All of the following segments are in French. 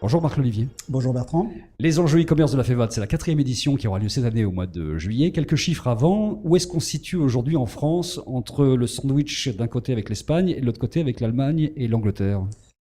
Bonjour Marc Lolivier. Bonjour Bertrand. Les enjeux e-commerce de la FEVAD, c'est la 4e édition qui aura lieu cette année au mois de juillet. Quelques chiffres avant, où est-ce qu'on se situe aujourd'hui en France entre le sandwich d'un côté avec l'Espagne et de l'autre côté avec l'Allemagne et l'Angleterre?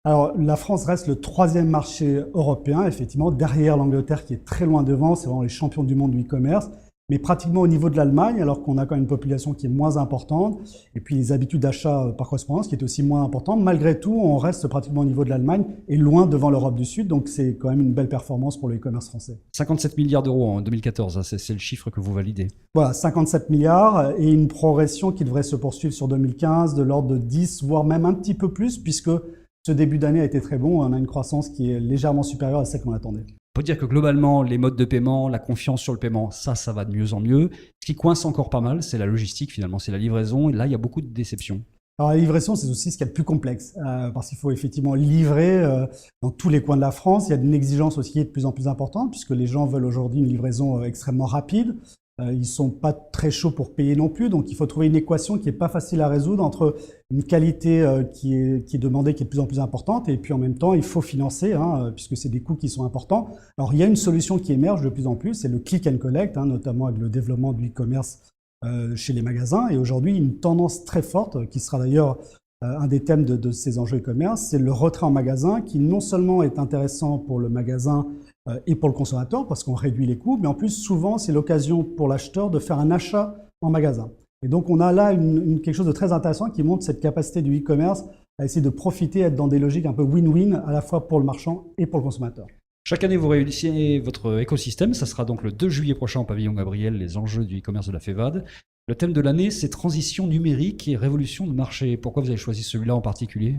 Alors la France reste le 3e marché européen, effectivement, derrière l'Angleterre qui est très loin devant, c'est vraiment les champions du monde du e-commerce. Mais pratiquement au niveau de l'Allemagne, alors qu'on a quand même une population qui est moins importante, et puis les habitudes d'achat par correspondance qui est aussi moins importantes. Malgré tout, on reste pratiquement au niveau de l'Allemagne et loin devant l'Europe du Sud, donc c'est quand même une belle performance pour le e-commerce français. 57 milliards d'euros en 2014, c'est le chiffre que vous validez. Voilà, 57 milliards et une progression qui devrait se poursuivre sur 2015 de l'ordre de 10, voire même un petit peu plus, puisque ce début d'année a été très bon. On a une croissance qui est légèrement supérieure à celle qu'on attendait. On peut dire que globalement, les modes de paiement, la confiance sur le paiement, ça va de mieux en mieux. Ce qui coince encore pas mal, c'est la logistique finalement, c'est la livraison. Et là, il y a beaucoup de déceptions. Alors la livraison, c'est aussi ce qu'il y a de plus complexe, parce qu'il faut effectivement livrer dans tous les coins de la France. Il y a une exigence aussi de plus en plus importante, puisque les gens veulent aujourd'hui une livraison extrêmement rapide. Ils ne sont pas très chauds pour payer non plus, donc il faut trouver une équation qui n'est pas facile à résoudre entre une qualité qui est demandée, qui est de plus en plus importante, et puis en même temps, il faut financer, puisque c'est des coûts qui sont importants. Alors il y a une solution qui émerge de plus en plus, c'est le click and collect, notamment avec le développement du e-commerce chez les magasins. Et aujourd'hui, une tendance très forte, qui sera d'ailleurs un des thèmes de ces enjeux e-commerce, c'est le retrait en magasin, qui non seulement est intéressant pour le magasin et pour le consommateur, parce qu'on réduit les coûts, mais en plus, souvent, c'est l'occasion pour l'acheteur de faire un achat en magasin. Et donc, on a là quelque chose de très intéressant qui montre cette capacité du e-commerce à essayer de profiter, être dans des logiques un peu win-win, à la fois pour le marchand et pour le consommateur. Chaque année, vous réunissez votre écosystème. Ça sera donc le 2 juillet prochain au pavillon Gabriel, les enjeux du e-commerce de la FEVAD. Le thème de l'année, c'est transition numérique et révolution de marché. Pourquoi vous avez choisi celui-là en particulier ?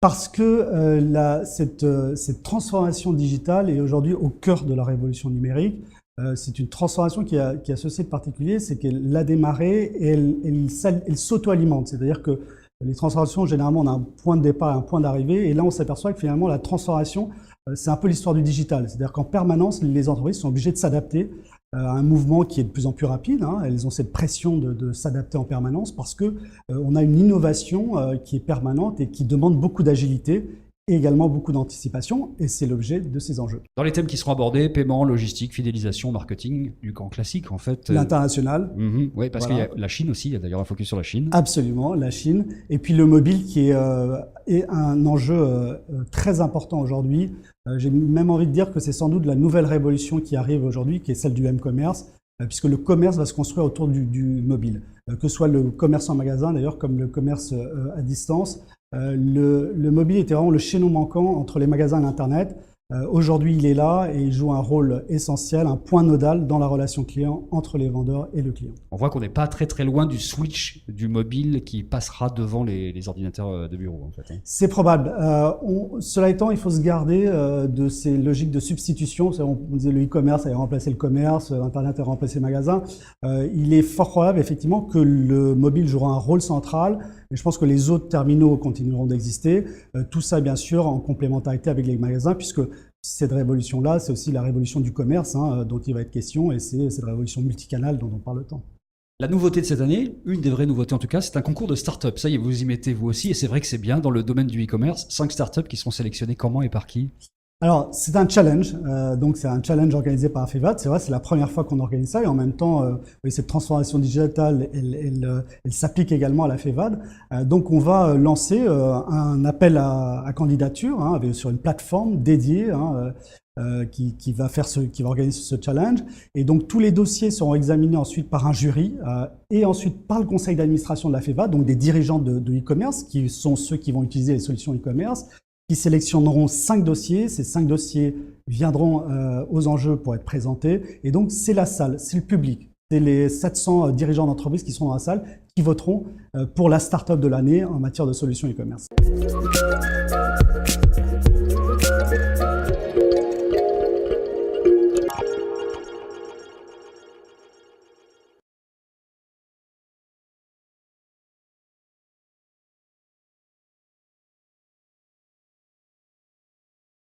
Parce que cette transformation digitale est aujourd'hui au cœur de la révolution numérique. C'est une transformation qui a ceci de particulier, c'est qu'elle a démarré et elle s'auto-alimente. C'est-à-dire que les transformations, généralement, on a un point de départ et un point d'arrivée. Et là, on s'aperçoit que finalement, la transformation, c'est un peu l'histoire du digital. C'est-à-dire qu'en permanence, les entreprises sont obligées de s'adapter à un mouvement qui est de plus en plus rapide. Elles ont cette pression de s'adapter en permanence parce que on a une innovation qui est permanente et qui demande beaucoup d'agilité et également beaucoup d'anticipation, et c'est l'objet de ces enjeux. Dans les thèmes qui seront abordés, paiement, logistique, fidélisation, marketing, du grand classique en fait. L'international. Oui, parce qu'il y a la Chine aussi, il y a d'ailleurs un focus sur la Chine. Absolument, la Chine. Et puis le mobile qui est un enjeu très important aujourd'hui. J'ai même envie de dire que c'est sans doute la nouvelle révolution qui arrive aujourd'hui, qui est celle du m-commerce, puisque le commerce va se construire autour du mobile. Que ce soit le commerce en magasin d'ailleurs, comme le commerce à distance. Le mobile était vraiment le chaînon manquant entre les magasins et l'Internet. Aujourd'hui, il est là et il joue un rôle essentiel, un point nodal dans la relation client entre les vendeurs et le client. On voit qu'on n'est pas très très loin du switch du mobile qui passera devant les ordinateurs de bureau en fait. C'est probable. Cela étant, il faut se garder de ces logiques de substitution. On disait le e-commerce a remplacé le commerce, Internet a remplacé le magasin. Il est fort probable effectivement que le mobile jouera un rôle central. Mais je pense que les autres terminaux continueront d'exister. Tout ça, bien sûr, en complémentarité avec les magasins, puisque cette révolution-là, c'est aussi la révolution du commerce dont il va être question, et c'est cette révolution multicanale dont on parle tant. La nouveauté de cette année, une des vraies nouveautés en tout cas, c'est un concours de start-up. Ça y est, vous y mettez vous aussi, et c'est vrai que c'est bien dans le domaine du e-commerce. 5 start-up qui seront sélectionnées comment et par qui ? Alors, c'est un challenge, donc c'est un challenge organisé par FEVAD. C'est vrai, c'est la première fois qu'on organise ça et en même temps, cette transformation digitale, elle s'applique également à la FEVAD. Donc, on va lancer un appel à candidature sur une plateforme dédiée qui va organiser ce challenge. Et donc, tous les dossiers seront examinés ensuite par un jury et ensuite par le conseil d'administration de la FEVAD, donc des dirigeants de e-commerce qui sont ceux qui vont utiliser les solutions e-commerce, qui sélectionneront 5 dossiers. Ces 5 dossiers viendront aux enjeux pour être présentés. Et donc, c'est la salle, c'est le public. C'est les 700 dirigeants d'entreprise qui sont dans la salle qui voteront pour la start-up de l'année en matière de solutions e-commerce.